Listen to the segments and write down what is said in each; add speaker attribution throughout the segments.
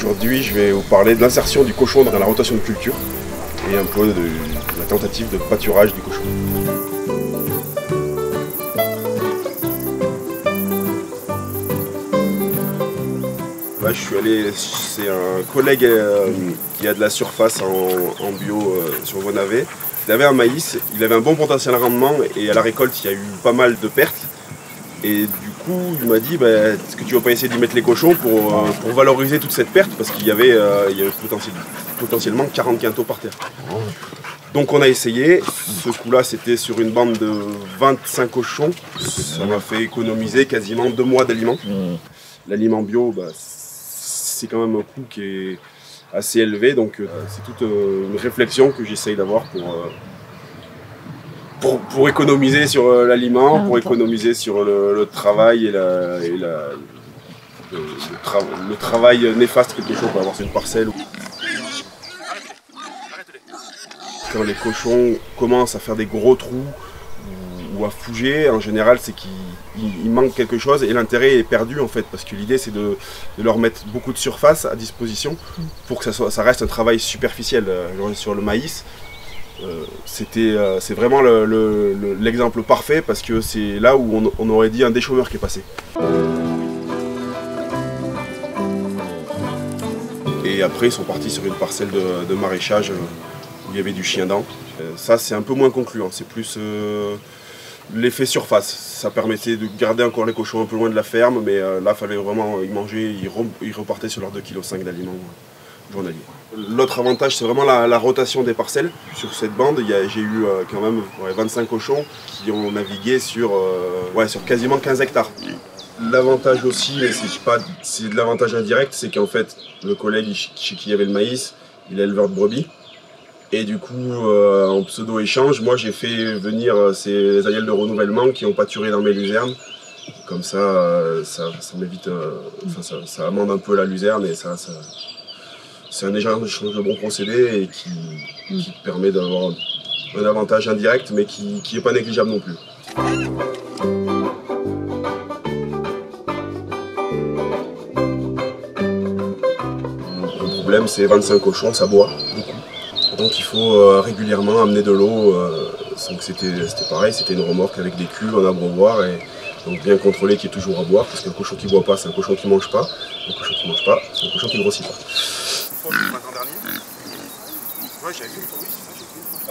Speaker 1: Aujourd'hui, je vais vous parler de l'insertion du cochon dans la rotation de culture et un peu de la tentative de pâturage du cochon. Là, je suis allé, c'est un collègue qui a de la surface en bio sur Vonavet. Il avait un maïs, il avait un bon potentiel rendement et à la récolte, il y a eu pas mal de pertes. Et du coup, il m'a dit, est-ce que tu vas pas essayer d'y mettre les cochons pour valoriser toute cette perte, parce qu'il y avait potentiellement 40 quintaux par terre. Donc on a essayé, ce coup-là c'était sur une bande de 25 cochons, ça m'a fait économiser quasiment 2 mois d'aliments. L'aliment bio, c'est quand même un coût qui est assez élevé, donc c'est toute une réflexion que j'essaye d'avoir pour économiser sur l'aliment, pour économiser sur le travail et le travail néfaste que le cochon peut avoir sur une parcelle. Quand les cochons commencent à faire des gros trous ou à fouger, en général c'est qu'il manque quelque chose et l'intérêt est perdu en fait, parce que l'idée c'est de leur mettre beaucoup de surface à disposition pour que ça reste un travail superficiel. Sur le maïs, c'est vraiment l'exemple parfait, parce que c'est là où on aurait dit un déchômeur qui est passé. Et après ils sont partis sur une parcelle de maraîchage où il y avait du chien-dent. Ça c'est un peu moins concluant, c'est plus l'effet surface. Ça permettait de garder encore les cochons un peu loin de la ferme, mais là il fallait vraiment y manger, ils repartaient sur leurs 2,5 kg d'aliments journaliers. L'autre avantage, c'est vraiment la rotation des parcelles. Sur cette bande, j'ai eu quand même 25 cochons qui ont navigué sur quasiment 15 hectares. L'avantage aussi, mais c'est de l'avantage indirect, c'est qu'en fait, le collègue chez qui il y avait le maïs, il est éleveur de brebis. Et du coup, en pseudo-échange, moi j'ai fait venir ces aïeuls de renouvellement qui ont pâturé dans mes luzernes. Comme ça, ça m'évite, ça amende un peu la luzerne, et c'est un échange de bons procédés et qui permet d'avoir un avantage indirect, mais qui n'est pas négligeable non plus. Le problème, c'est 25 cochons, ça boit beaucoup. Donc il faut régulièrement amener de l'eau. Donc c'était pareil, c'était une remorque avec des cuves en abreuvoir, et donc bien contrôler qu'il y ait toujours à boire, parce qu'un cochon qui ne boit pas, c'est un cochon qui ne mange pas. Un cochon qui ne mange pas, c'est un cochon qui ne grossit pas.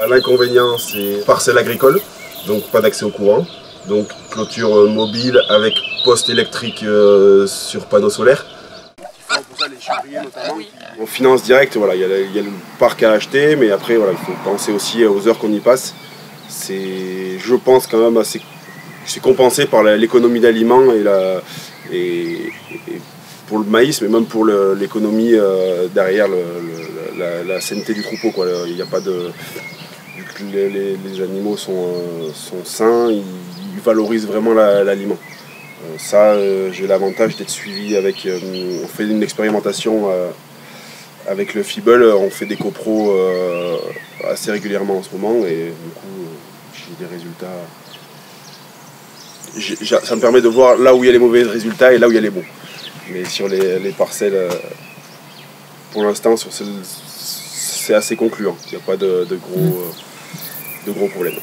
Speaker 1: L'inconvénient, c'est parcelle agricole, donc pas d'accès au courant. Donc clôture mobile avec poste électrique sur panneaux solaires. En finance directe, voilà, il y a le parc à acheter, mais après voilà, il faut penser aussi aux heures qu'on y passe. C'est, je pense, quand même assez, c'est compensé par l'économie d'aliments et pour le maïs, mais même pour l'économie derrière la saineté du troupeau, quoi. Il n'y a pas de, les animaux sont sains, ils valorisent vraiment l'aliment. Ça, j'ai l'avantage d'être suivi avec. On fait une expérimentation avec le FIBEL, on fait des copros assez régulièrement en ce moment, et du coup, j'ai des résultats. Ça me permet de voir là où il y a les mauvais résultats et là où il y a les bons. Mais sur les parcelles, pour l'instant, c'est assez concluant. Il n'y a pas de gros problèmes.